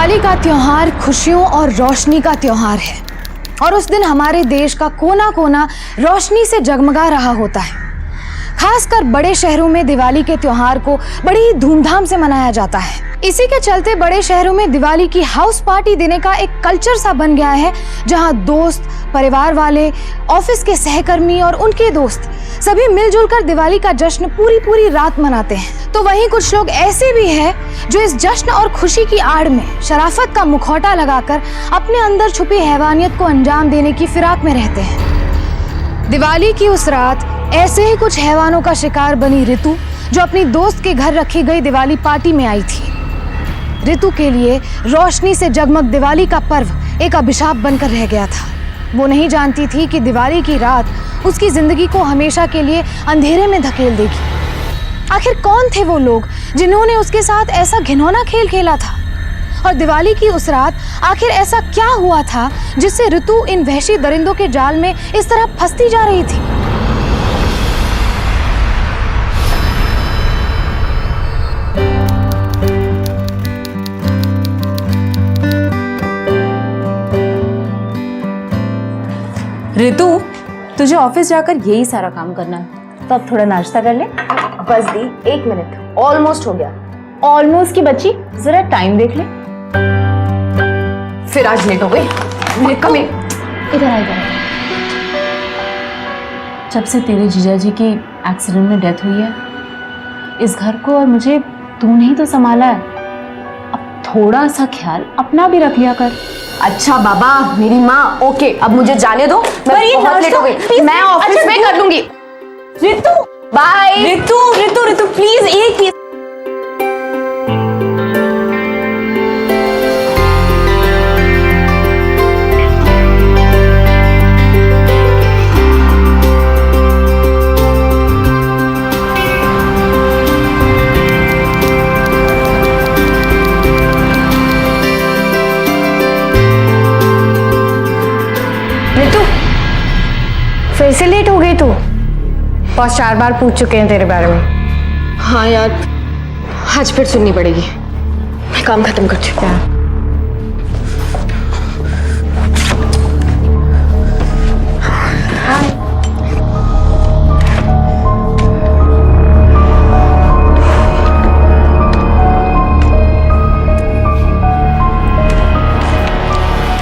दिवाली का त्योहार खुशियों और रोशनी का त्योहार है और उस दिन हमारे देश का कोना कोना रोशनी से जगमगा रहा होता है। खासकर बड़े शहरों में दिवाली के त्योहार को बड़ी धूमधाम से मनाया जाता है। इसी के चलते बड़े शहरों में दिवाली की हाउस पार्टी देने का एक कल्चर सा बन गया है, जहां दोस्त, परिवार वाले, ऑफिस के सहकर्मी और उनके दोस्त सभी मिलजुल कर दिवाली का जश्न पूरी रात मनाते हैं। तो वहीं कुछ लोग ऐसे भी हैं जो इस जश्न और खुशी की आड़ में शराफत का मुखौटा लगाकर अपने अंदर छुपी हैवानियत को अंजाम देने की फिराक में रहते हैं। दिवाली की उस रात ऐसे ही कुछ हैवानों का शिकार बनी ऋतु, जो अपनी दोस्त के घर रखी गई दिवाली पार्टी में आई थी। ऋतु के लिए रोशनी से जगमग दिवाली का पर्व एक अभिशाप बनकर रह गया था। वो नहीं जानती थी कि दिवाली की रात उसकी जिंदगी को हमेशा के लिए अंधेरे में धकेल देगी। आखिर कौन थे वो लोग जिन्होंने उसके साथ ऐसा घिनौना खेल खेला था, और दिवाली की उस रात आखिर ऐसा क्या हुआ था जिससे ऋतु इन वहशी दरिंदों के जाल में इस तरह फंसती जा रही थी। ऋतु, तुझे ऑफिस जाकर यही सारा काम करना है, तो अब थोड़ा नाश्ता कर ले। बस दी, 1 मिनट, ऑलमोस्ट हो गया। ऑलमोस्ट की बच्ची, जरा टाइम देख ले। फिर आज लेट हो गई। इधर आ इधर। जब से तेरे जीजा जी की एक्सीडेंट में डेथ हुई है, इस घर को और मुझे तूने ही तो संभाला है। अब थोड़ा सा ख्याल अपना भी रख लिया कर। अच्छा बाबा, मेरी माँ, ओके, अब मुझे जाने दो, मैं बहुत लेट हो गई। मैं ऑफिस में कर लूंगी। ऋतु, बाय। ऋतु प्लीज एक पीस। फिर से लेट हो गई तू? बॉस 4 बार पूछ चुके हैं तेरे बारे में। हाँ यार, आज फिर सुननी पड़ेगी। मैं काम खत्म कर चुकी हूँ।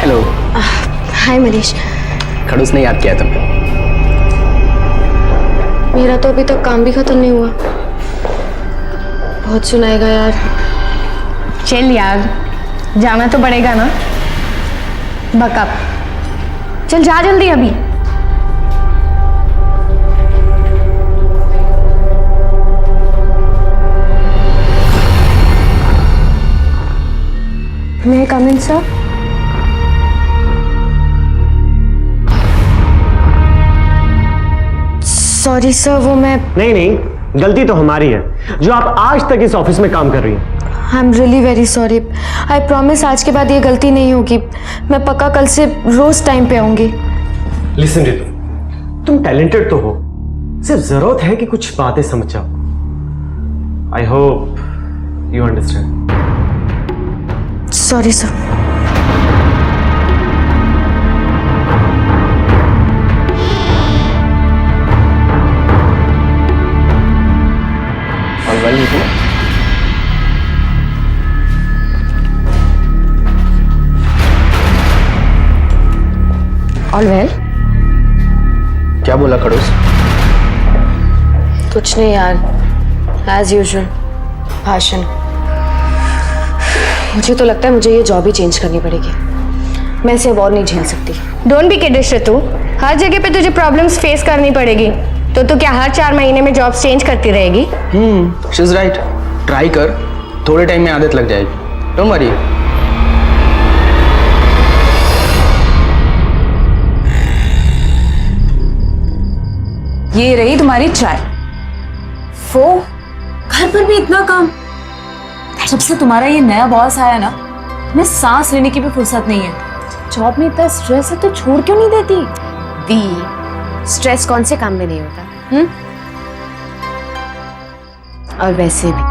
हेलो। हाय मनीष। खड़ूस ने याद किया तुमने? मेरा तो अभी तक काम भी खत्म नहीं हुआ। बहुत सुनाएगा यार। चल यार, जाना तो पड़ेगा ना। बकअप, चल जा जल्दी अभी। मैं come in sir? Sorry sir, वो मैं नहीं, गलती तो हमारी है जो आप आज तक इस ऑफिस में काम कर रही हैं। I am really very sorry. I promise आज के बाद ये गलती नहीं होगी। मैं पक्का कल से रोज टाइम पे आऊंगी। लिसन ऋतु, तुम टैलेंटेड तो हो, सिर्फ जरूरत है कि कुछ बातें समझ जाओ। I hope you understand. Sorry sir. All well? क्या बोला खड़ूस? कुछ नहीं यार, एज यूजुअल भाषण। मुझे तो लगता है मुझे ये जॉब ही चेंज करनी पड़ेगी। मैं इसे अब और नहीं झेल सकती। डोंट बी किडिश ऋतु, हर जगह पे तुझे प्रॉब्लम्स फेस करनी पड़ेगी। तो तू क्या हर 4 महीने में जॉब चेंज करती रहेगी? She is right. ट्राई कर, थोड़े टाइम में आदत लग जाएगी। Don't worry. ये रही तुम्हारी चाय। वो घर पर भी इतना काम। जब से तुम्हारा ये नया बॉस आया ना, मैं सांस लेने की भी फुर्सत नहीं है। जॉब में इतना स्ट्रेस है तो छोड़ क्यों नहीं देती? दी, स्ट्रेस कौन से काम में नहीं होता? और वैसे भी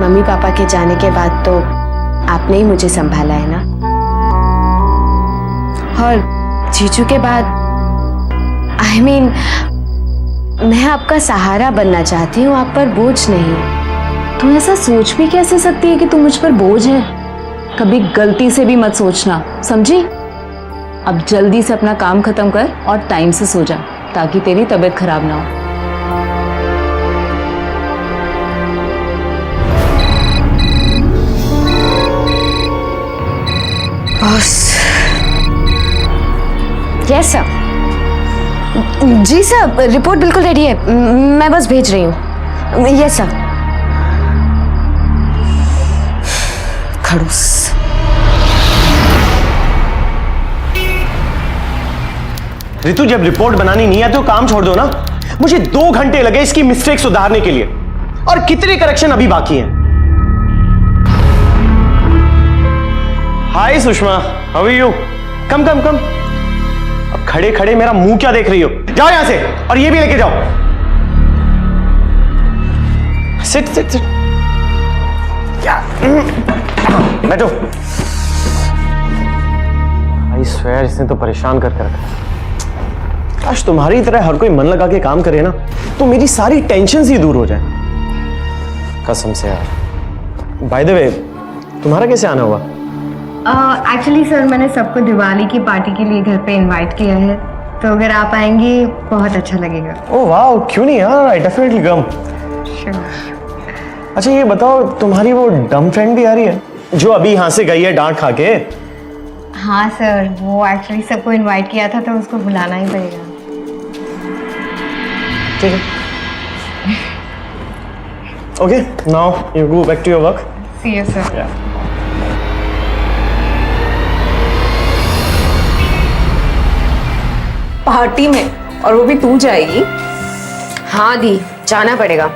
मम्मी पापा के जाने के बाद तो आपने ही मुझे संभाला है ना, और जीजू के बाद I mean, मैं आपका सहारा बनना चाहती हूँ, आप पर बोझ नहीं। तू ऐसा सोच भी कैसे सकती है कि तू मुझ पर बोझ है? कभी गलती से भी मत सोचना, समझी? अब जल्दी से अपना काम खत्म कर और टाइम से सो जा, ताकि तेरी तबीयत खराब ना हो। बॉस। Yes sir. जी सर, रिपोर्ट बिल्कुल रेडी है, मैं बस भेज रही हूँ। Yes sir. खड़ूस। रितु, जब रिपोर्ट बनानी नहीं है तो काम छोड़ दो ना। मुझे 2 घंटे लगे इसकी मिस्टेक सुधारने के लिए, और कितने करेक्शन अभी बाकी हैं। हाय सुषमा, हाउ आर यू? कम कम कम। अब खड़े खड़े मेरा मुंह क्या देख रही हो? जाओ यहां से, और ये भी लेके जाओ। Sit sit sit. क्या? बैठो। आई स्वेयर, इसने तो परेशान करके रखा। काश तुम्हारी तरह हर कोई मन लगा के काम करे ना, तो मेरी सारी टेंशन ही दूर हो जाए, कसम से यार। बाय द वे, तुम्हारा कैसे आना हुआ? एक्चुअली सर, मैंने सबको दिवाली की पार्टी के लिए घर पे इनवाइट किया है, तो अगर आप आएंगे बहुत अच्छा लगेगा। ओह वाह, क्यों नहीं यार, आई डेफिनेटली कम। अच्छा ये बताओ, तुम्हारी वो डम फ्रेंड भी आ रही है जो अभी यहाँ से गई है डांट खा के? हाँ सर, वो एक्चुअली सबको इनवाइट किया था, तो उसको बुलाना ही पड़ेगा। ठीक है। Okay, now you go back to your work. See you sir. Party में, और वो भी तू जाएगी? हाँ दी, जाना पड़ेगा।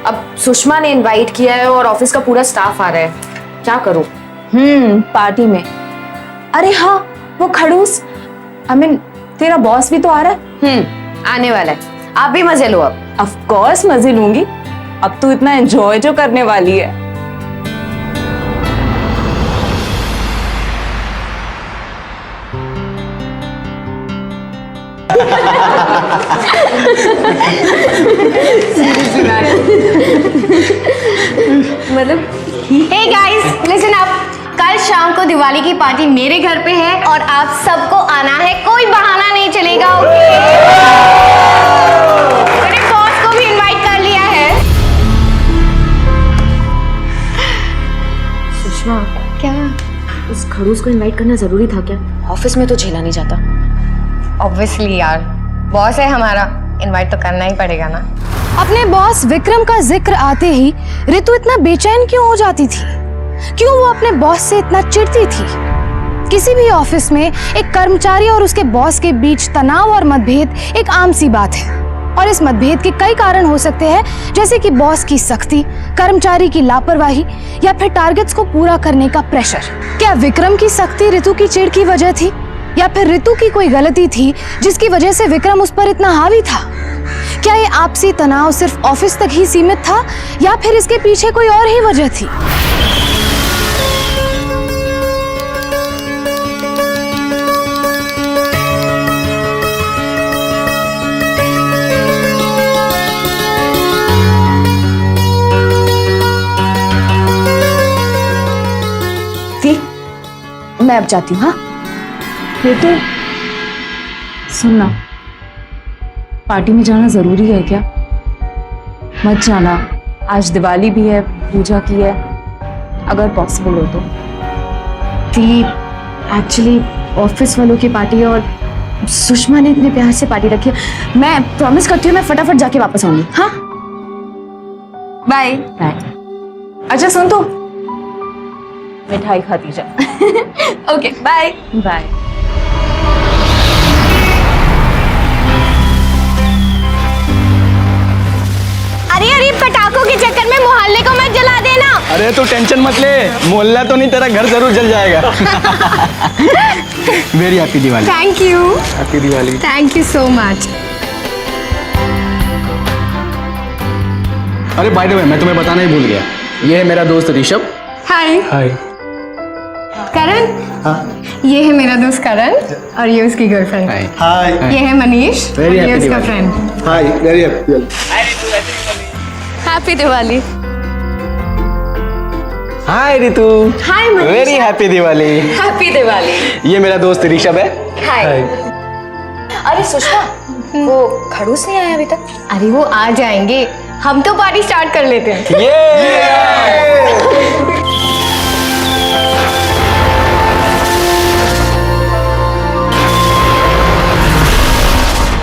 अब सुषमा ने इनवाइट किया है और ऑफिस का पूरा स्टाफ आ रहा है, क्या करूं? पार्टी में। अरे हाँ, वो खड़ूस, आई मीन तेरा बॉस भी तो आ रहा है। आने वाला है, आप भी मजे लो। अब ऑफ कोर्स मजे लूंगी, अब तू इतना एंजॉय जो करने वाली है। मतलब हे गाइस, लिसन अप। कल शाम को दिवाली की पार्टी मेरे घर पे है और आप सबको आना है, कोई बहाना नहीं चलेगा। ओके? मेरे बॉस को भी इनवाइट कर लिया है। सुषमा, क्या? इस खड़ूस को इनवाइट करना जरूरी था क्या? ऑफिस में तो झेला नहीं जाता। ऑब्वियसली यार, बॉस है हमारा, इनवाइट तो करना ही पड़ेगा ना। अपने बॉस विक्रम का जिक्र आते ही रितु इतना बेचैन क्यों हो जाती थी? क्यों वो अपने बॉस से इतना चिढ़ती थी? किसी भी ऑफिस में एक कर्मचारी और उसके बॉस के बीच तनाव और मतभेद एक आम सी बात है, और इस मतभेद के कई कारण हो सकते हैं, जैसे कि बॉस की सख्ती, कर्मचारी की लापरवाही, या फिर टारगेट्स को पूरा करने का प्रेशर। क्या विक्रम की सख्ती रितु की चिढ़ की वजह थी, या फिर रितु की कोई गलती थी जिसकी वजह से विक्रम उस पर इतना हावी था? क्या ये आपसी तनाव सिर्फ ऑफिस तक ही सीमित था, या फिर इसके पीछे कोई और ही वजह थी? मैं अब जाती हूँ। हाँ तो सुनना, पार्टी में जाना जरूरी है क्या? मत जाना, आज दिवाली भी है, पूजा की है, अगर पॉसिबल हो तो। दी, एक्चुअली ऑफिस वालों की पार्टी है और सुषमा ने इतने प्यार से पार्टी रखी है। मैं प्रॉमिस करती हूँ, मैं फटाफट जाके वापस आऊंगी। हाँ, बाय बाय। अच्छा सुन, तो मिठाई खाती जा। Okay bye bye. अरे अरे, पटाखों के चक्कर में मोहल्ले को मत जला देना। अरे तू टेंशन मत ले, मोहल्ला तो नहीं, तेरा घर जरूर जल जाएगा। Very happy Diwali. Thank you. Happy Diwali. Thank you so much. अरे बाय द वे, मैं तुम्हें बताना ही भूल गया, ये है मेरा दोस्त ऋषभ। हाय। हाय। करण, हाँ ये है मेरा दोस्त करण और ये उसकी गर्लफ्रेंड। हाय ये है मनीष और Very ये happy उसका Diwali. Friend. Hi very happy happy Diwali. Hi Ritu hi Manish. Very happy Diwali. Happy Diwali. ये मेरा दोस्त ऋषभ है। हाय। अरे सुषमा, वो खड़ूस नहीं आया अभी तक? अरे वो आ जाएंगे, हम तो पार्टी स्टार्ट कर लेते हैं।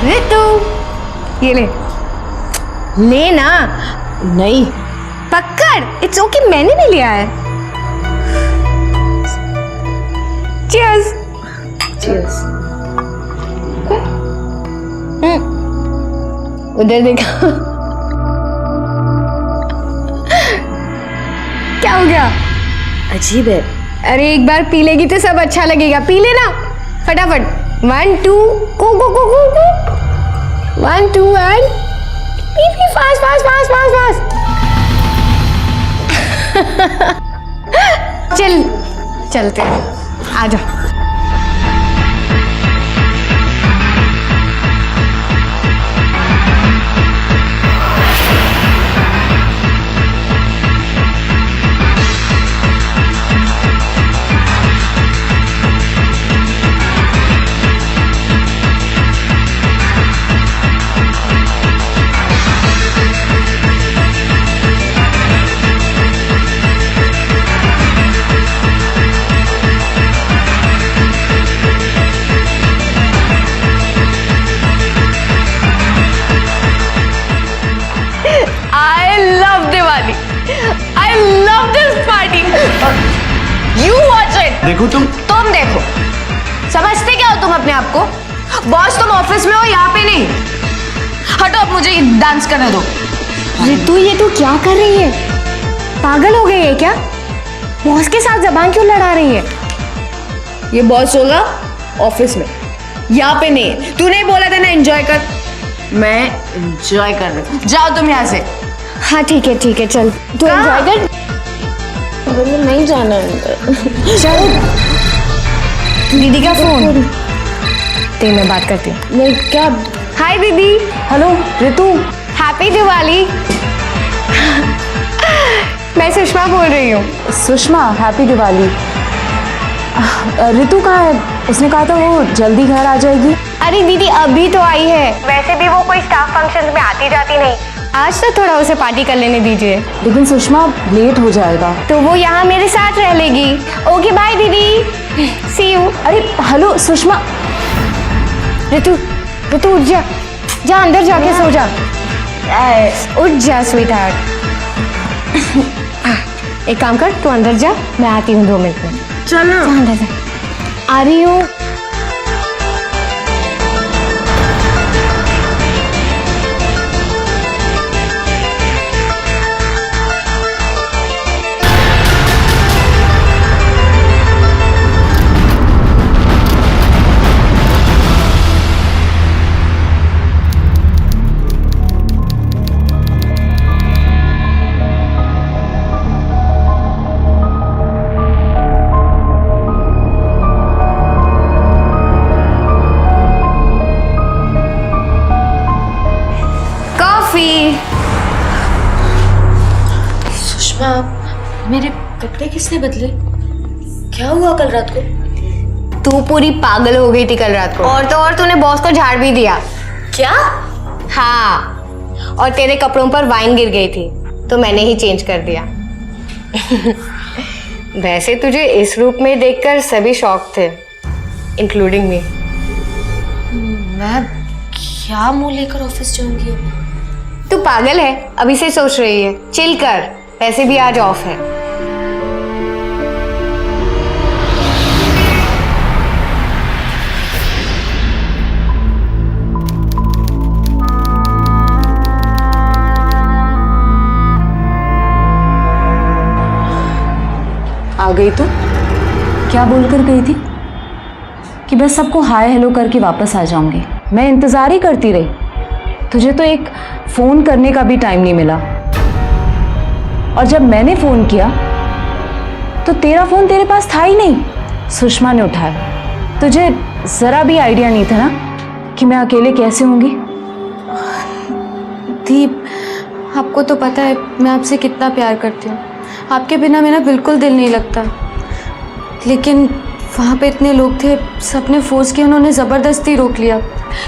ऋतु, ये ले ले ना। नहीं। पकड़, इट्स ओके, मैंने भी लिया है। चीयर्स। चीयर्स। उधर देखा। क्या हो गया? अजीब है। अरे एक बार पी लेगी तो सब अच्छा लगेगा, पी लेना फटाफट। 1 2 गो गो गो गो गो। 1 2 and P fast fast fast fast fast. चल चलते हैं, आ जाओ। देखो तुम देखो, समझते क्या हो तुम अपने आप को? बॉस तुम ऑफिस में हो, यहाँ पे नहीं। हटो, अब मुझे डांस करने दो। ऋतु, ये तू क्या कर रही है? पागल हो गई है क्या? बॉस के साथ जबान क्यों लड़ा रही है? ये बॉस होगा ऑफिस में, यहाँ पे नहीं। तूने बोला था ना एंजॉय कर, मैं एंजॉय कर रही हूँ। जाओ तुम यहाँ से। हाँ ठीक है, चल तू एंजॉय कर। मुझे नहीं जाना अंदर। चल, दीदी का फोन ते मैं बात करती हूँ। नहीं, क्या? हाय दीदी। हेलो ऋतु। हैप्पी दिवाली। मैं सुषमा बोल रही हूँ। सुषमा, हैप्पी दिवाली। ऋतु कहाँ है? उसने कहा था वो जल्दी घर आ जाएगी। अरे दीदी अभी तो आई है। वैसे भी वो कोई स्टाफ फंक्शन में आती जाती नहीं, आज तो थोड़ा उसे पार्टी कर लेने दीजिए। लेकिन सुषमा लेट हो जाएगा। तो वो यहाँ मेरे साथ रह लेगी। ओके बाय दीदी, सी यू। अरे हेलो सुषमा। ऋतु उठ जा, जा अंदर जाके सो जा। उठ जा स्वीटहार्ट। एक काम कर, तू अंदर जा, मैं आती हूँ 2 मिनट में। चलो। जा अंदर जा। आ रही हूँ। सुषमा, मेरे कपड़े किसने बदले? क्या हुआ कल रात को? तू पूरी पागल हो गई थी कल रात को। और तो और तूने बॉस को झाड़ भी दिया। क्या? हाँ, और तेरे कपड़ों पर वाइन गिर गई थी तो मैंने ही चेंज कर दिया। वैसे तुझे इस रूप में देखकर सभी शॉक थे, इंक्लूडिंग मी। मैं क्या मुंह लेकर ऑफिस जाऊंगी? तू पागल है, अभी से सोच रही है। चिल कर, वैसे भी आज ऑफ है। आ गई तू? क्या बोलकर गई थी? कि बस सबको हाय हेलो करके वापस आ जाऊंगी। मैं इंतजार ही करती रही, तुझे तो एक फोन करने का भी टाइम नहीं मिला। और जब मैंने फोन किया तो तेरा फोन तेरे पास था ही नहीं। सुषमा ने उठाया। तुझे जरा भी आइडिया नहीं था ना कि मैं अकेले कैसे होंगी? दीप, आपको तो पता है मैं आपसे कितना प्यार करती हूँ। आपके बिना मेरा बिल्कुल दिल नहीं लगता। लेकिन वहाँ पे इतने लोग थे, सबने फोर्स किया, उन्होंने ज़बरदस्ती रोक लिया।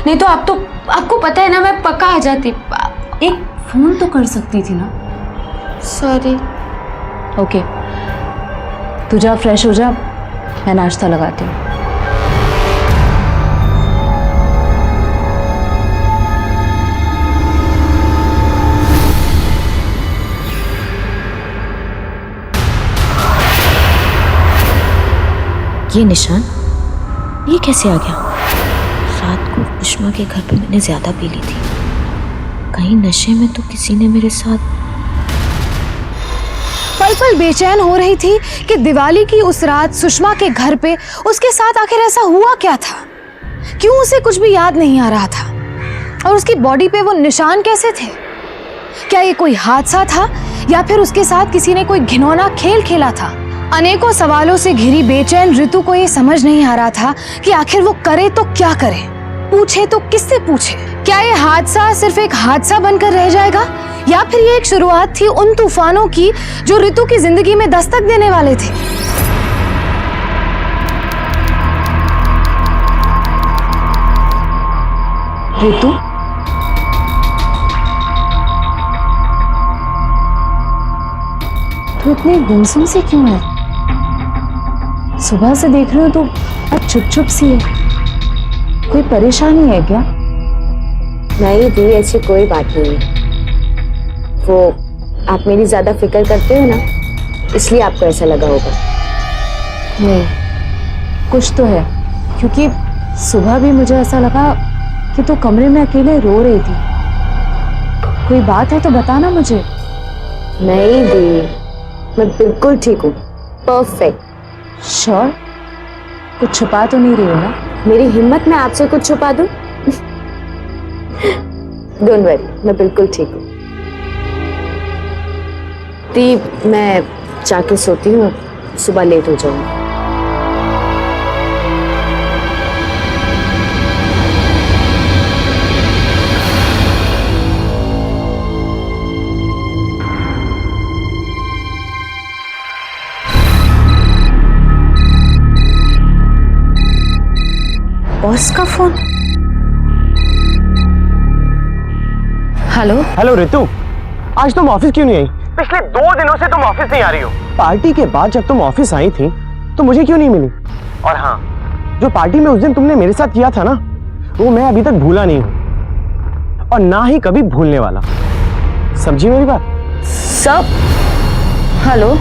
नहीं तो आपको पता है ना, मैं पक्का आ जाती। एक फोन तो कर सकती थी ना। सॉरी। ओके, तू जा, फ्रेश हो जा, मैं नाश्ता लगाती हूँ। ये निशान, ये कैसे आ गया? रात को सुषमा के घर पे मैंने ज्यादा पी ली थी। कहीं नशे में तो किसी ने मेरे साथ। पल पल बेचैन हो रही थी कि दिवाली की उस रात सुषमा के घर पे उसके साथ आखिर ऐसा हुआ क्या था। क्यों उसे कुछ भी याद नहीं आ रहा था, और उसकी बॉडी पे वो निशान कैसे थे? क्या ये कोई हादसा था या फिर उसके साथ किसी ने कोई घिनौना खेल खेला था? अनेकों सवालों से घिरी बेचैन ऋतु को ये समझ नहीं आ रहा था कि आखिर वो करे तो क्या करे, पूछे तो किससे पूछे। क्या ये हादसा सिर्फ एक हादसा बनकर रह जाएगा, या फिर ये एक शुरुआत थी उन तूफानों की जो ऋतु की जिंदगी में दस्तक देने वाले थे? ऋतु, तू इतनी गुमसुम से क्यों है? सुबह से देख रही हूँ तो अब चुप चुप सी है। कोई परेशानी है क्या? नहीं दी, ऐसी कोई बात नहीं है। वो आप मेरी ज्यादा फिक्र करते हो ना, इसलिए आपको ऐसा लगा होगा। नहीं, कुछ तो है, क्योंकि सुबह भी मुझे ऐसा लगा कि तू कमरे में अकेले रो रही थी। कोई बात है तो बताना मुझे। नहीं दी, मैं बिल्कुल ठीक हूँ, परफेक्ट। श्योर? कुछ छुपा तो नहीं रही हो ना? मेरी हिम्मत में आपसे कुछ छुपा दूं? डोंट वरी, मैं बिल्कुल ठीक हूँ। दी, मैं जाके सोती हूँ, सुबह लेट हो जाऊंगी। बॉस का फोन। हेलो हेलो ऋतु, आज तुम ऑफिस क्यों नहीं आई? पिछले 2 दिनों से तुम ऑफिस नहीं आ रही हो। पार्टी के बाद जब तुम ऑफिस आई थी तो मुझे क्यों नहीं मिली? और हाँ, जो पार्टी में उस दिन तुमने मेरे साथ किया था ना, वो मैं अभी तक भूला नहीं हूं और ना ही कभी भूलने वाला। समझी मेरी बात? सब हेलो।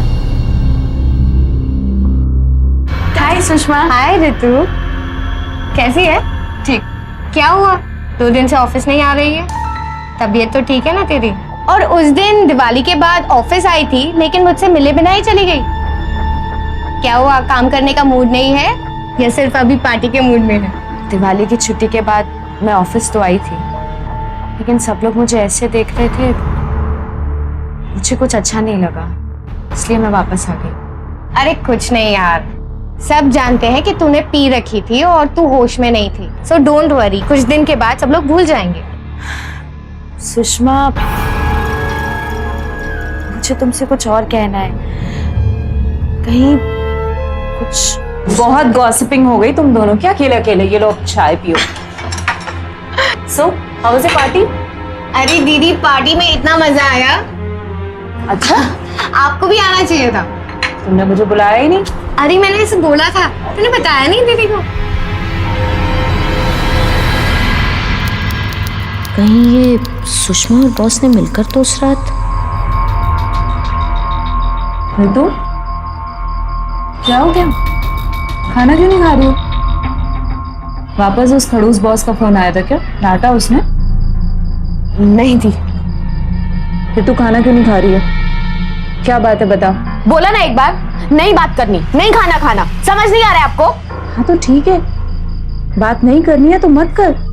हाय सुषमा। हाय ऋतु, कैसी है? ठीक। क्या हुआ, 2 दिन से ऑफिस नहीं आ रही है? तबीयत तो ठीक है ना तेरी? और उस दिन दिवाली के बाद ऑफिस आई थी, लेकिन मुझसे मिले बिना ही चली गई। क्या हुआ, काम करने का मूड नहीं है या सिर्फ अभी पार्टी के मूड में है? दिवाली की छुट्टी के बाद मैं ऑफिस तो आई थी, लेकिन सब लोग मुझे ऐसे देख रहे थे, मुझे कुछ अच्छा नहीं लगा, इसलिए मैं वापस आ गई। अरे कुछ नहीं यार, सब जानते हैं कि तूने पी रखी थी और तू होश में नहीं थी। सो डोंट वरी, कुछ दिन के बाद सब लोग भूल जाएंगे। सुषमा, मुझे तुमसे कुछ और कहना है। कहीं कुछ बहुत गॉसिपिंग हो गई तुम दोनों की, अकेले अकेले। ये लोग चाय पियो। So how was the party? अरे दीदी, पार्टी में इतना मजा आया। अच्छा, आपको भी आना चाहिए था। तुमने मुझे बुलाया ही नहीं। अरे मैंने इसे बोला था, तूने बताया नहीं दीदी को। कहीं ये सुषमा और बॉस ने मिलकर तो उस रात। ऋतु, क्या हो गया? खाना क्यों नहीं खा रही हो? वापस उस खड़ूस बॉस का फोन आया था क्या? डांटा उसने? नहीं थी। ऋतु, खाना क्यों नहीं खा रही है? क्या बात है, बताओ। बोला ना एक बार, नहीं बात करनी, नहीं खाना, समझ नहीं आ रहा है आपको? हाँ तो ठीक है, बात नहीं करनी है तो मत कर।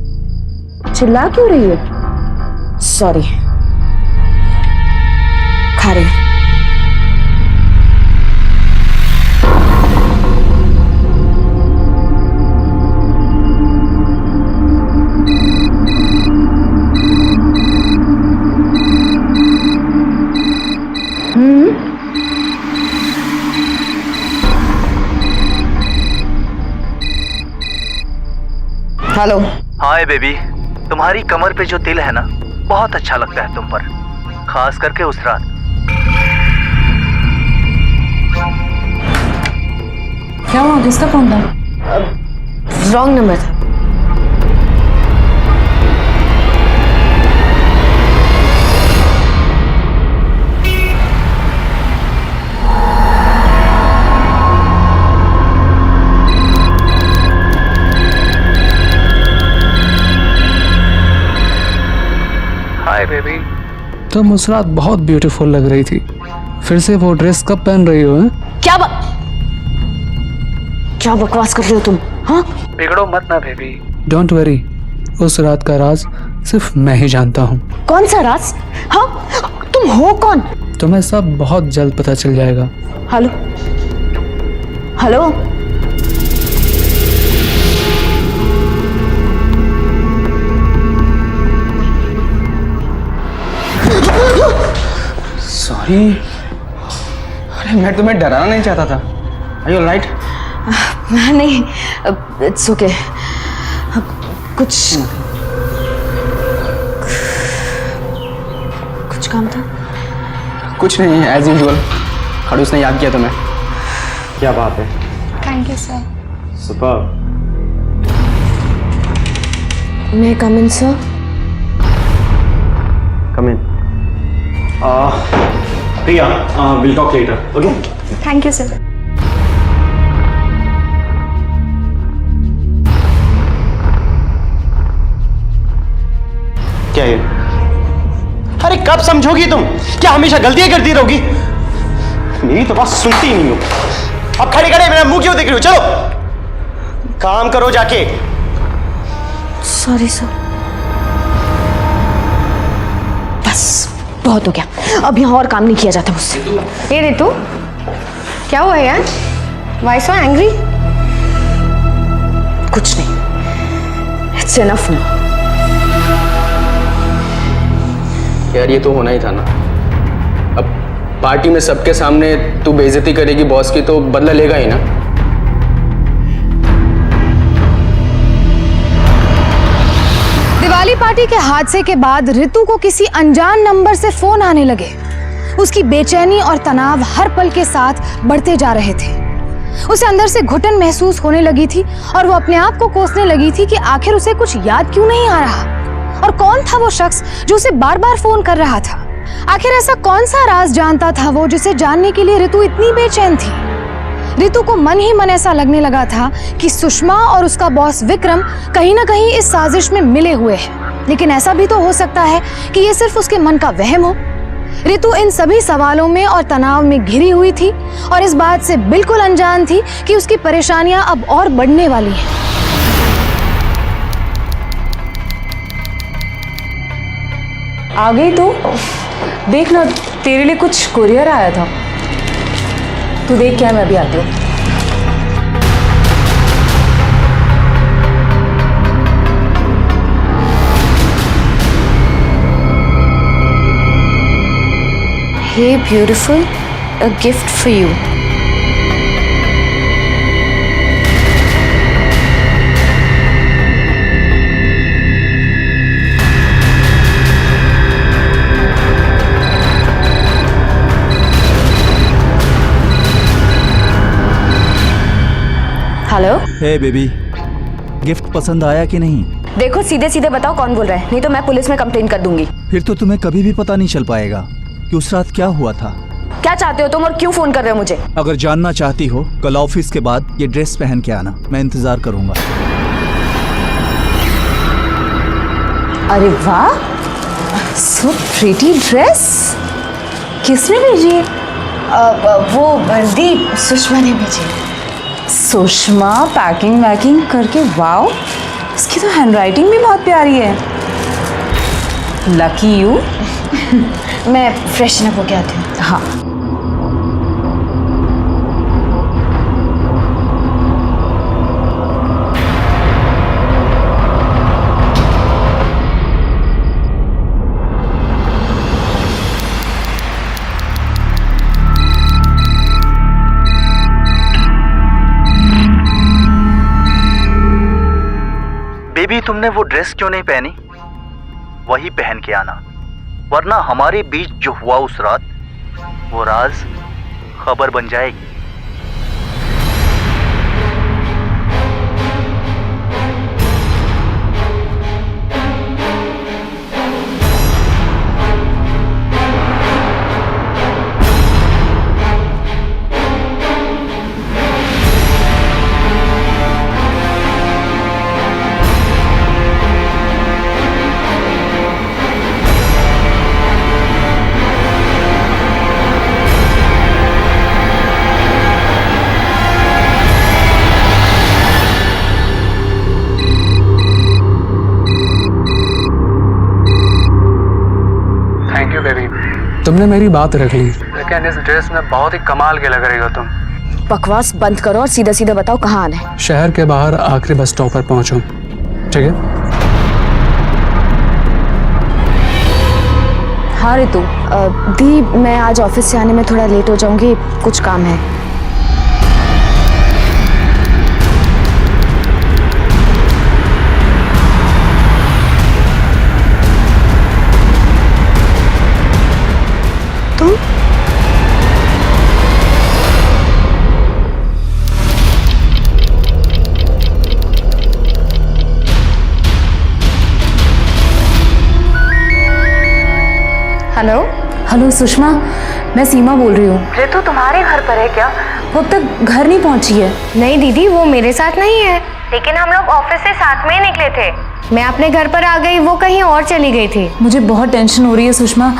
चिल्ला क्यों रही है? सॉरी, खा रही। हेलो। हाय बेबी, तुम्हारी कमर पे जो तिल है ना, बहुत अच्छा लगता है तुम पर, खास करके उस रात। क्या हुआ, किसका फोन था? रॉन्ग नंबर था। Hi baby. तुम उस रात बहुत ब्यूटीफुल लग रही थी। फिर से वो ड्रेस कब पहन रही हो? क्या बकवास कर रहे हो तुम? हाँ, बिगड़ो मत ना बेबी। डोंट वरी, उस रात का राज सिर्फ मैं ही जानता हूँ। कौन सा राज? हाँ, तुम हो कौन? तुम्हें सब बहुत जल्द पता चल जाएगा। Hello hello. सॉरी, अरे मैं तुम्हें डराना नहीं चाहता था। Are you alright? नहीं, इट्स ओके। कुछ काम था? कुछ नहीं, एज यूजुअल। खड़ूस ने याद किया तुम्हें। क्या बात है। Thank you sir. सुपर। मैं come in sir? Come in. Priya, will talk later, okay? Thank you sir. क्या ये? अरे कब समझोगी तुम? क्या हमेशा गलतियां करती रहोगी? मेरी तो बात सुनती ही नहीं हो। अब खड़े खड़े मेरा मुंह क्यों देख रही हो? चलो काम करो जाके। Sorry sir. बस बहुत हो गया, अब यहाँ और काम नहीं किया जाता मुझसे। ये रितु, क्या हुआ यार? Why so angry? कुछ नहीं, इट्स इनफ नाउ। यार ये तो होना ही था ना। अब पार्टी में सबके सामने तू बेइज्जती करेगी बॉस की तो बदला लेगा ही ना। दिवाली पार्टी के हादसे के बाद रितु को किसी अनजान नंबर से फोन आने लगे। उसकी बेचैनी और तनाव हर पल के साथ बढ़ते जा रहे थे। उसे अंदर से घुटन महसूस होने लगी थी और वो अपने आप को कोसने लगी थी कि आखिर उसे कुछ याद क्यों नहीं आ रहा और कौन था वो शख्स जो उसे बार बार फोन कर रहा था। आखिर ऐसा कौन सा राज जानता था वो जिसे जानने के लिए रितु इतनी बेचैन थी। रितु को मन ही मन ऐसा लगने लगा था कि सुषमा और उसका बॉस विक्रम कहीं ना कहीं इस साजिश में मिले हुए हैं, लेकिन ऐसा भी तो हो सकता है कि ये सिर्फ उसके मन का वहम हो। रितु इन सभी सवालों में और तनाव में घिरी हुई थी और इस बात से बिल्कुल अनजान थी कि उसकी परेशानियां अब और बढ़ने वाली हैं। आ गई तू? देख ना, तेरे लिए कुछ कुरियर आया था। तू देख क्या, मैं भी आती हूँ। Hey beautiful, a gift for you. हेलो। हे बेबी, गिफ्ट पसंद आया कि नहीं? देखो सीधे सीधे बताओ कौन बोल रहा है, नहीं तो मैं पुलिस में कंप्लेन कर दूंगी। फिर तो तुम्हें कभी भी पता नहीं चल पाएगा कि उस रात क्या हुआ था। क्या चाहते हो तुम और क्यों फोन कर रहे हो मुझे? अगर जानना चाहती हो, कल ऑफिस के बाद ये ड्रेस पहन के आना, मैं इंतजार करूंगा। अरे वाह, सो प्रीटी ड्रेस। किसने भेजी? वो दीप, सुषमा ने भेजी। सुषमा पैकिंग वैकिंग करके, वाओ, इसकी तो हैंडराइटिंग भी बहुत प्यारी है। Lucky you. मैं फ्रेशन अप होके आती हूँ। हाँ। भी तुमने वो ड्रेस क्यों नहीं पहनी, वही पहन के आना, वरना हमारे बीच जो हुआ उस रात वो राज खबर बन जाएगी। थैंक यू बेबी, तुमने मेरी बात रख ली, लेकिन इस ड्रेस में बहुत ही कमाल के लग रही हो तुम। बकवास बंद करो और सीधा सीधा बताओ कहाँ आना है। शहर के बाहर आखिरी बस स्टॉप पर पहुंचो, ठीक है? हाँ रितु, दी मैं आज ऑफिस से आने में थोड़ा लेट हो जाऊंगी, कुछ काम है। तुम? हेलो हेलो सुषमा, मैं सीमा बोल रही हूँ। रितु तुम्हारे घर पर है क्या? वो अब तक घर नहीं पहुँची है। नहीं दीदी, वो मेरे साथ नहीं है, लेकिन हम लोग ऑफिस से साथ में ही निकले थे। मैं अपने घर पर आ गई, वो कहीं और चली गई थी। मुझे बहुत टेंशन हो रही है सुषमा,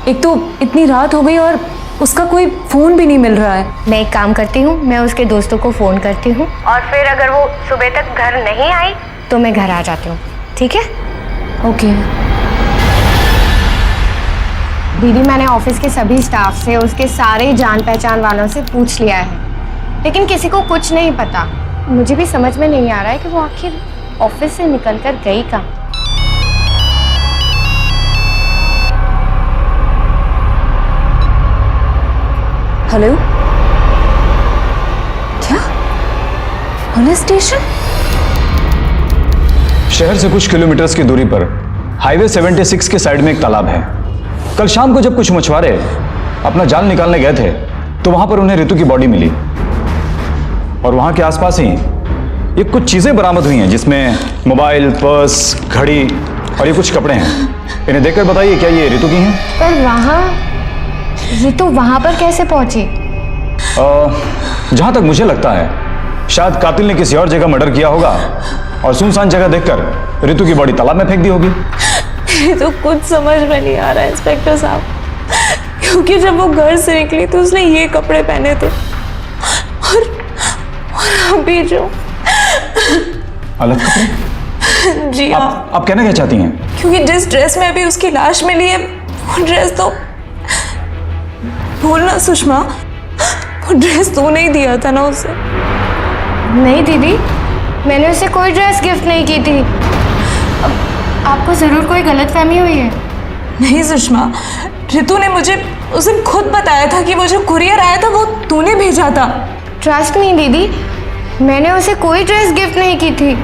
एक तो इतनी रात हो गई और उसका कोई फोन भी नहीं मिल रहा है। मैं एक काम करती हूँ, मैं उसके दोस्तों को फोन करती हूँ और फिर अगर वो सुबह तक घर नहीं आई तो मैं घर आ जाती हूँ, ठीक है? ओके दीदी, मैंने ऑफिस के सभी स्टाफ से, उसके सारे जान पहचान वालों से पूछ लिया है, लेकिन किसी को कुछ नहीं पता। मुझे भी समझ में नहीं आ रहा है कि वो आखिर ऑफिस से निकलकर गई कहाँ। हेलो, क्या पुलिस स्टेशन? शहर से कुछ किलोमीटर्स की दूरी पर हाईवे 76 के साइड में एक तालाब है। कल शाम को जब कुछ मछुआरे अपना जाल निकालने गए थे तो वहां पर उन्हें रितु की बॉडी मिली और वहां के आसपास ही ये कुछ चीजें बरामद हुई हैं, जिसमें मोबाइल, पर्स, घड़ी और ये कुछ कपड़े हैं। इन्हें देखकर बताइए, क्या ये रितु की हैं? पर वहाँ रितु वहाँ पर कैसे पहुंची? जहां तक मुझे लगता है शायद कातिल ने किसी और जगह मर्डर किया होगा और सुनसान जगह देखकर रितु की बॉडी तालाब में फेंक दी होगी। ये तो कुछ समझ में नहीं आ रहा है इंस्पेक्टर साहब, क्योंकि जब वो घर से निकली तो उसने ये कपड़े पहने थे और अभी जो अलग कपड़े? जी हाँ। आप कहना क्या चाहती हैं? क्योंकि जिस ड्रेस में अभी उसकी लाश मिली है वो ड्रेस तो बोलना सुषमा, वो ड्रेस तो नहीं दिया था ना उसे? नहीं दीदी, मैंने उसे कोई ड्रेस गिफ्ट नहीं की थी। आपको जरूर कोई गलतफहमी हुई है। नहीं सुषमा, रितु ने मुझे उस दिन खुद बताया था कि वो जो कुरियर आया था वो तूने भेजा था। ट्रस्ट मी दीदी, मैंने उसे कोई ड्रेस गिफ्ट नहीं की थी।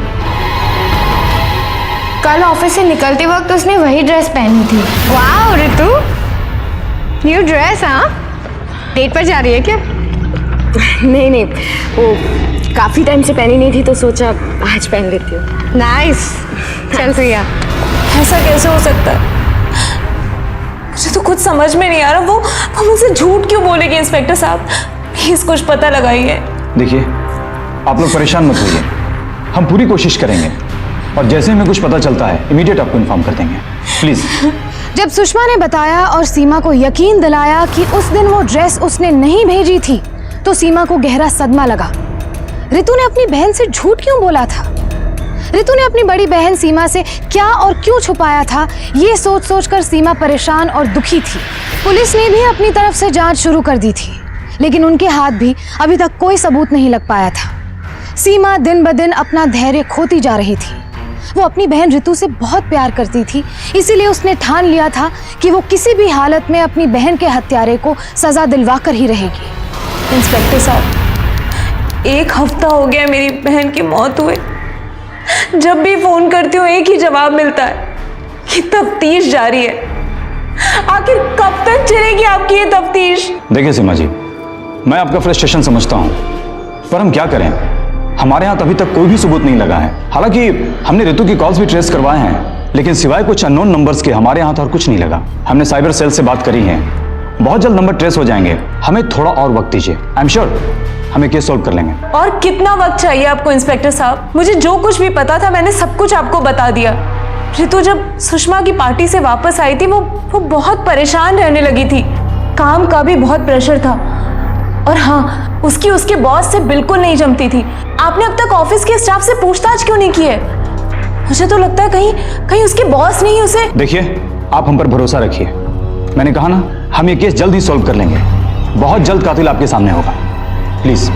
कल ऑफिस से निकलते वक्त उसने वही ड्रेस पहनी थी। वाह रितु, न्यू ड्रेस। हाँ, डेट पर जा रही है क्या? नहीं नहीं, वो काफी टाइम से पहनी नहीं थी तो सोचा आज पहन लेती हूँ। नाइस, चल प्रिया। ऐसा कैसे हो सकता है? मुझे तो कुछ समझ में नहीं आ रहा, वो मुझसे झूठ क्यों बोलेगी? इंस्पेक्टर साहब प्लीज कुछ पता लगाइए। देखिए, आप लोग परेशान मत होइए, हम पूरी कोशिश करेंगे और जैसे हमें कुछ पता चलता है इमीडिएट आपको इन्फॉर्म कर देंगे, प्लीज। जब सुषमा ने बताया और सीमा को यकीन दिलाया कि उस दिन वो ड्रेस उसने नहीं भेजी थी, तो सीमा को गहरा सदमा लगा। रितु ने अपनी बहन से झूठ क्यों बोला था? रितु ने अपनी बड़ी बहन सीमा से क्या और क्यों छुपाया था, ये सोच सोचकर सीमा परेशान और दुखी थी। पुलिस ने भी अपनी तरफ से जांच शुरू कर दी थी, लेकिन उनके हाथ भी अभी तक कोई सबूत नहीं लग पाया था। सीमा दिन ब दिन अपना धैर्य खोती जा रही थी। वो अपनी बहन रितु से बहुत प्यार करती थी, इसीलिए उसने ठान लिया था कि वो किसी भी हालत में अपनी बहन के हत्यारे को सजा दिलवाकर ही रहेगी। इंस्पेक्टर साहब, 1 हफ्ता हो गया मेरी बहन की मौत हुए, जब भी फोन करती हूँ एक ही जवाब मिलता है कि तफ्तीश जारी है। आखिर कब तक चलेगी आपकी ये तफ्तीश? देखिए सीमा जी, मैं आपका फ्रस्ट्रेशन समझता हूँ, पर हम क्या करें, हमारे यहाँ अभी तक कोई भी सबूत नहीं लगा है। हालांकि हमने रितु की कॉल्स भी ट्रेस करवाए हैं, लेकिन सिवाय कुछ अननोन नंबर्स के हमारे यहाँ तो और कुछ नहीं लगा। हमने साइबर सेल से बात करी है, बहुत जल्द नंबर ट्रेस हो जाएंगे। हमें थोड़ा और वक्त दीजिए, आई एम श्योर हम केस सॉल्व कर लेंगे। और कितना वक्त चाहिए आपको इंस्पेक्टर साहब? मुझे जो कुछ भी पता था मैंने सब कुछ आपको बता दिया। रितु जब सुषमा की पार्टी से वापस आई थी वो बहुत परेशान रहने लगी थी, काम का भी बहुत प्रेशर था, और हाँ, उसके बॉस से बिल्कुल नहीं जमती थी। आपने अब तक ऑफिस के स्टाफ से पूछताछ क्यों नहीं की है? मुझे तो लगता है कहीं उसके बॉस नहीं उसे। देखिए, आप हम पर भरोसा रखिए, मैंने कहा ना, हम ये केस जल्द ही सॉल्व कर लेंगे। बहुत जल्द कातिल आपके सामने होगा, प्लीज।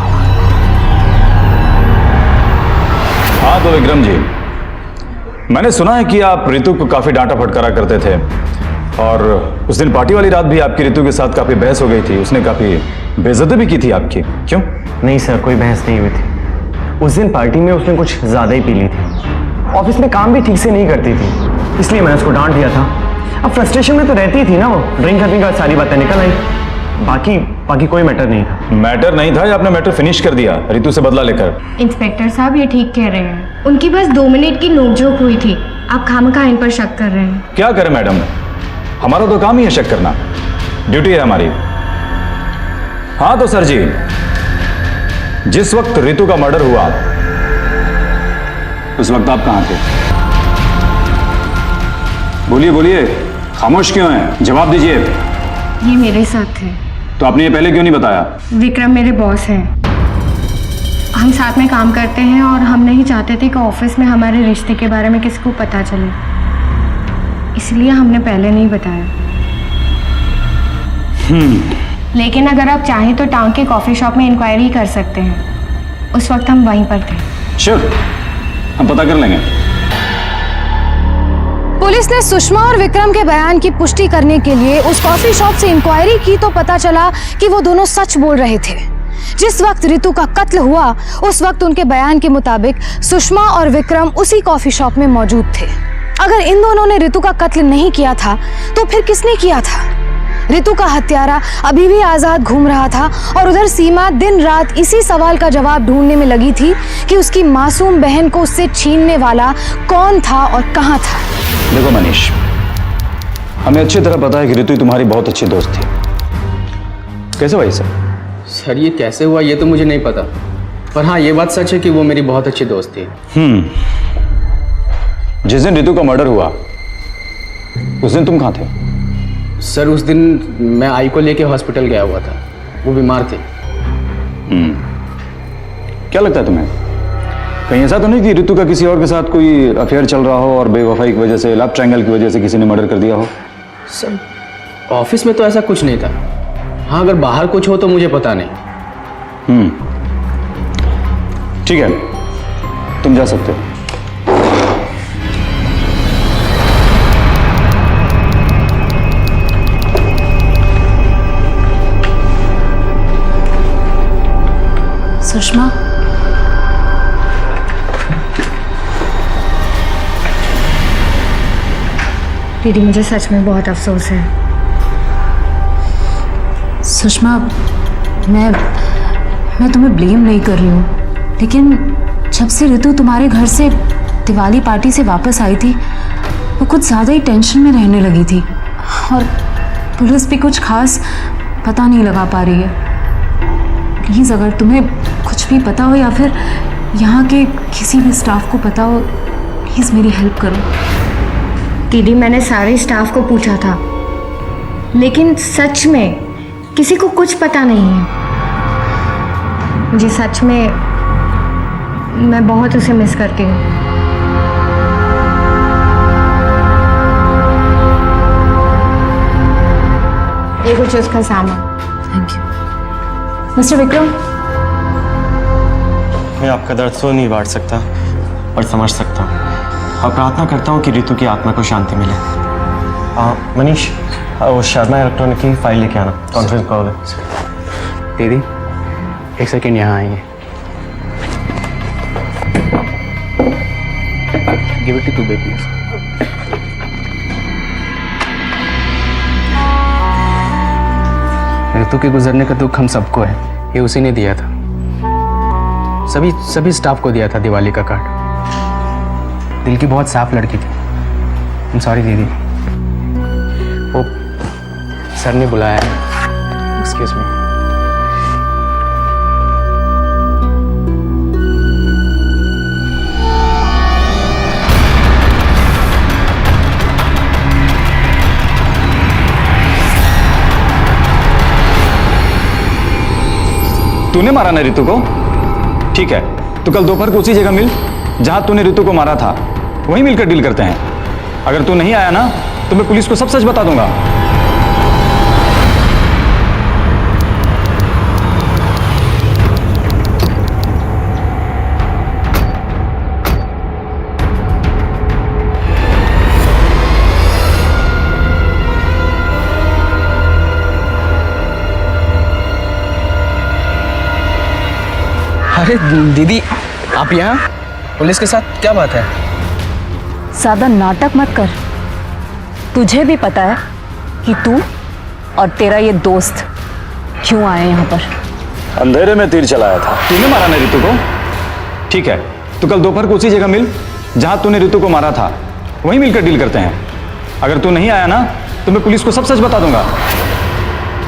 हाँ तो विक्रम जी, मैंने सुना है कि आप रितु को काफी डांटा फटकारा करते थे, और उस दिन पार्टी वाली रात भी आपकी रितु के साथ काफी बहस हो गई थी, उसने काफी बेइज्जती भी की थी आपकी, क्यों? नहीं सर, कोई बहस नहीं हुई थी। उस दिन पार्टी में उसने कुछ ज़्यादा ही पी ली थी, ऑफिस में काम भी ठीक से नहीं करती थी, इसलिए मैंने उसको डांट दिया था। अब फ्रस्ट्रेशन में तो रहती थी ना वो, ड्रिंक करने का सारी बातें निकल आई। बाकी कोई मैटर नहीं था। मैटर नहीं था या आपने मैटर फिनिश कर दिया रितु से बदला लेकर? इंस्पेक्टर साहब ये ठीक कह रहे हैं, उनकी बस 2 मिनट की नोकझोंक हुई थी, आप खामखा इन पर शक कर रहे हैं। क्या करें मैडम, हमारा तो काम ही है शक करना, ड्यूटी है हमारी। हाँ तो सर जी, जिस वक्त रितु का मर्डर हुआ उस वक्त आप कहां थे? बोलिए, खामोश क्यों हैं? जवाब दीजिए। ये मेरे साथ थे। तो आपने ये पहले क्यों नहीं बताया? विक्रम मेरे बॉस हैं, हम साथ में काम करते हैं, और हम नहीं चाहते थे कि ऑफिस में हमारे रिश्ते के बारे में किसी को पता चले, इसलिए हमने पहले नहीं बताया। लेकिन अगर आप चाहें तो टाउन के कॉफी शॉप में इंक्वायरी कर सकते हैं, उस वक्त हम वहीं पर थे। श्योर, हम पता कर लेंगे। पुलिस ने सुषमा और विक्रम के बयान की पुष्टि करने के लिए उस कॉफी शॉप से इंक्वायरी की तो पता चला कि वो दोनों सच बोल रहे थे। जिस वक्त रितु का कत्ल हुआ उस वक्त उनके बयान के मुताबिक सुषमा और विक्रम उसी कॉफी शॉप में मौजूद थे। अगर इन दोनों ने रितु का कत्ल नहीं किया था तो फिर किसने किया था? रितु का हत्यारा अभी भी आजाद घूम रहा था, और उधर सीमा दिन रात इसी सवाल का जवाब ढूंढने में लगी थी कि उसकी मासूम बहन को उससे छीनने वाला कौन था और कहां था। देखो मनीष, हमें अच्छी तरह पता है कि रितु तुम्हारी बहुत अच्छी दोस्त थी। कैसे भाई सर? सर ये कैसे हुआ ये तो मुझे नहीं पता, पर हाँ ये बात सच है कि वो मेरी बहुत अच्छी दोस्त थी। जिस दिन रितु का मर्डर हुआ उस दिन तुम कहाँ थे? सर उस दिन मैं आई को लेके हॉस्पिटल गया हुआ था, वो बीमार थी। क्या लगता है तुम्हें, कहीं ऐसा तो नहीं कि रितु का किसी और के साथ कोई अफेयर चल रहा हो और बेवफाई की वजह से, लव ट्रायंगल की वजह से किसी ने मर्डर कर दिया हो? सर ऑफिस में तो ऐसा कुछ नहीं था, हाँ अगर बाहर कुछ हो तो मुझे पता नहीं। ठीक है, तुम जा सकते हो। सुषमा, दीदी मुझे सच में बहुत अफसोस है। सुषमा, मैं तुम्हें ब्लेम नहीं कर रही हूँ, लेकिन जब से रितु तुम्हारे घर से दिवाली पार्टी से वापस आई थी वो कुछ ज़्यादा ही टेंशन में रहने लगी थी, और पुलिस भी कुछ खास पता नहीं लगा पा रही है। प्लीज़ अगर तुम्हें कुछ भी पता हो या फिर यहाँ के किसी भी स्टाफ को पता हो, प्लीज़ मेरी हेल्प करो। दीदी मैंने सारे स्टाफ को पूछा था, लेकिन सच में किसी को कुछ पता नहीं है। मुझे सच में, मैं बहुत उसे मिस करती हूँ। ये कुछ उसका सामान। Thank you. मिस्टर विक्रम, मैं आपका दर्द सो नहीं बांट सकता और समझ सकता हूँ, और प्रार्थना करता हूँ कि रितु की आत्मा को शांति मिले। मनीष, वो शर्मा इलेक्ट्रॉनिक की फाइल लेके आना, कॉन्फ्रेंस कॉल है। दीदी एक सेकेंड यहाँ आएंगे। Give it to baby. Ritu के गुजरने का दुख हम सबको है, ये उसी ने दिया था। सभी स्टाफ को दिया था दिवाली का कार्ड। दिल की बहुत साफ लड़की थी। I'm sorry दीदी। वो सर ने बुलाया है। Excuse me. तूने मारा ना ऋतु को? ठीक है, तो कल दोपहर को उसी जगह मिल जहां तूने ऋतु को मारा था, वहीं मिलकर डील करते हैं। अगर तू नहीं आया ना तो मैं पुलिस को सब सच बता दूंगा। अरे दीदी, आप यहाँ? पुलिस के साथ क्या बात है? ज्यादा नाटक मत कर। तुझे भी पता है कि तू और तेरा ये दोस्त क्यों आए यहाँ पर। अंधेरे में तीर चलाया था। तूने मारा ना ऋतु को? ठीक है, तो कल दोपहर को उसी जगह मिल जहां तूने ऋतु को मारा था, वहीं मिलकर डील करते हैं। अगर तू नहीं आया ना तो मैं पुलिस को सब सच बता दूंगा।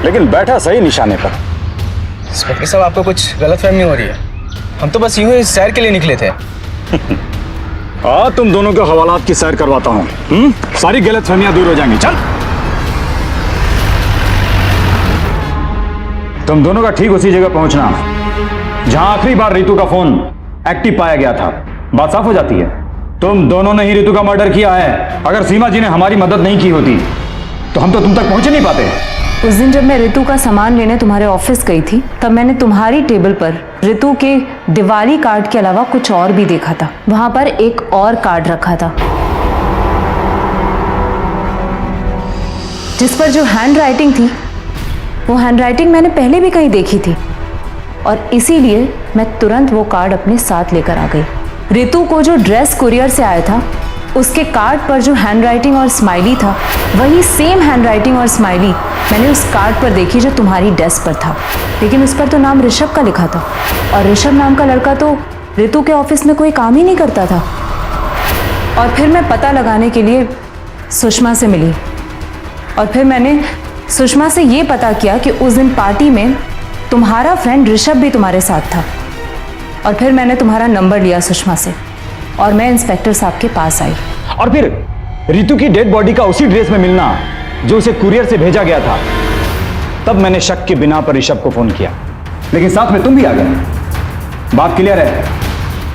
लेकिन बैठा सही निशाने पर। इंस्पेक्टर साहब, आपको कुछ गलतफहमी हो रही है। हम तो बस यूं ही सैर के लिए निकले थे। तुम दोनों के हवालात की सैर करवाता हूं। सारी गलतफहमियां दूर हो जाएंगी। चल। तुम दोनों का ठीक उसी जगह पहुंचना जहां आखिरी बार ऋतु का फोन एक्टिव पाया गया था। बात साफ हो जाती है। तुम दोनों ने ही ऋतु का मर्डर किया है। अगर सीमा जी ने हमारी मदद नहीं की होती तो हम तो तुम तक पहुंच ही नहीं पाते। उस दिन जब मैं ऋतु का सामान लेने तुम्हारे ऑफिस गई थी, तब मैंने तुम्हारी टेबल पर ऋतु के दिवाली कार्ड के अलावा कुछ और भी देखा था। वहां पर एक और कार्ड रखा था जिस पर जो हैंड राइटिंग थी, वो हैंड राइटिंग मैंने पहले भी कहीं देखी थी और इसीलिए मैं तुरंत वो कार्ड अपने साथ लेकर आ गई। ऋतु को जो ड्रेस कुरियर से आया था, उसके कार्ड पर जो हैंडराइटिंग और स्माइली था, वही सेम हैंडराइटिंग और स्माइली मैंने उस कार्ड पर देखी जो तुम्हारी डेस्क पर था। लेकिन उस पर तो नाम ऋषभ का लिखा था और ऋषभ नाम का लड़का तो ऋतु के ऑफिस में कोई काम ही नहीं करता था। और फिर मैं पता लगाने के लिए सुषमा से मिली और फिर मैंने सुषमा से ये पता किया कि उस दिन पार्टी में तुम्हारा फ्रेंड ऋषभ भी तुम्हारे साथ था। और फिर मैंने तुम्हारा नंबर लिया सुषमा से और मैं इंस्पेक्टर साहब के पास आई। और फिर ऋतु की डेड बॉडी का उसी ड्रेस में मिलना जो उसे कुरियर से भेजा गया था, तब मैंने शक के बिना पर ऋषभ को फोन किया। लेकिन साथ में तुम भी आ गए। बात क्लियर है,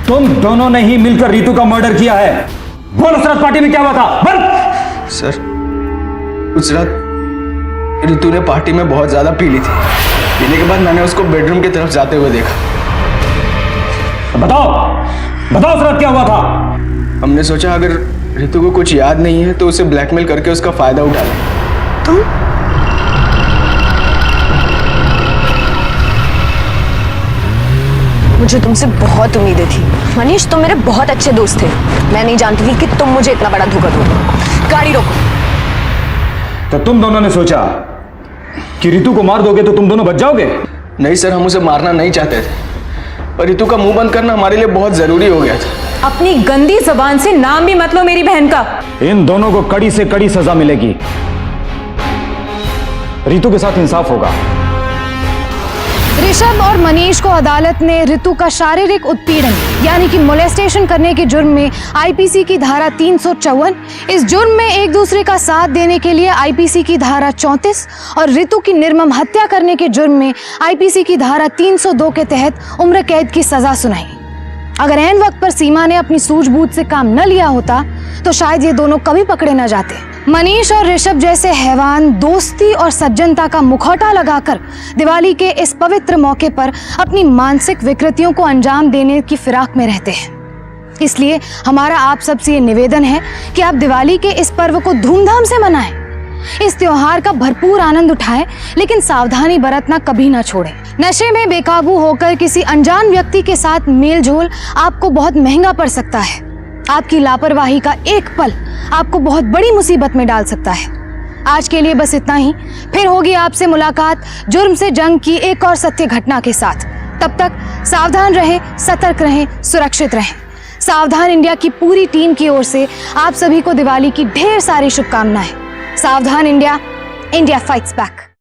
तुम दोनों ने ही मिलकर ऋतु का मर्डर किया है। बोल, उस रात पार्टी में क्या हुआ था? बोल। सर, उस रात ऋतु ने पार्टी में बहुत ज्यादा पी ली थी। पीने के बाद मैंने उसको बेडरूम की तरफ जाते हुए देखा। बताओ बताओ, उस रात क्या हुआ था? हमने सोचा अगर ऋतु को कुछ याद नहीं है तो उसे ब्लैकमेल करके उसका फायदा उठा लें। तुम? मुझे तुमसे बहुत उम्मीदें थी मनीष। तुम मेरे बहुत अच्छे दोस्त थे। मैं नहीं जानती थी कि तुम मुझे इतना बड़ा धोखा दोगे। गाड़ी रोको। तो तुम दोनों ने सोचा कि ऋतु को मार दोगे तो तुम दोनों बच जाओगे? नहीं सर, हम उसे मारना नहीं चाहते थे, पर ऋतु का मुंह बंद करना हमारे लिए बहुत जरूरी हो गया था। अपनी गंदी जबान से नाम भी मत लो मेरी बहन का। इन दोनों को कड़ी से कड़ी सजा मिलेगी। ऋतु के साथ इंसाफ होगा। ऋषभ और मनीष को अदालत ने ऋतु का शारीरिक उत्पीड़न यानी कि मोलेस्टेशन करने के जुर्म में आईपीसी की धारा 354, इस जुर्म में एक दूसरे का साथ देने के लिए आईपीसी की धारा 34 और ऋतु की निर्मम हत्या करने के जुर्म में आईपीसी की धारा 302 के तहत उम्र कैद की सजा सुनाई। अगर ऐन वक्त पर सीमा ने अपनी सूझबूझ से काम न लिया होता तो शायद ये दोनों कभी पकड़े न जाते। मनीष और ऋषभ जैसे हैवान दोस्ती और सज्जनता का मुखौटा लगाकर दिवाली के इस पवित्र मौके पर अपनी मानसिक विकृतियों को अंजाम देने की फिराक में रहते हैं। इसलिए हमारा आप सबसे ये निवेदन है कि आप दिवाली के इस पर्व को धूमधाम से मनाएं, इस त्योहार का भरपूर आनंद उठाएं, लेकिन सावधानी बरतना कभी ना छोड़ें। नशे में बेकाबू होकर किसी अनजान व्यक्ति के साथ मेल जोल आपको बहुत महंगा पड़ सकता है। आपकी लापरवाही का एक पल आपको बहुत बड़ी मुसीबत में डाल सकता है। आज के लिए बस इतना ही। फिर होगी आपसे मुलाकात जुर्म से जंग की एक और सत्य घटना के साथ। तब तक सावधान रहें, सतर्क रहें, सुरक्षित रहें। सावधान इंडिया की पूरी टीम की ओर से आप सभी को दिवाली की ढेर सारी शुभकामनाएं। सावधान इंडिया, इंडिया फाइट्स बैक।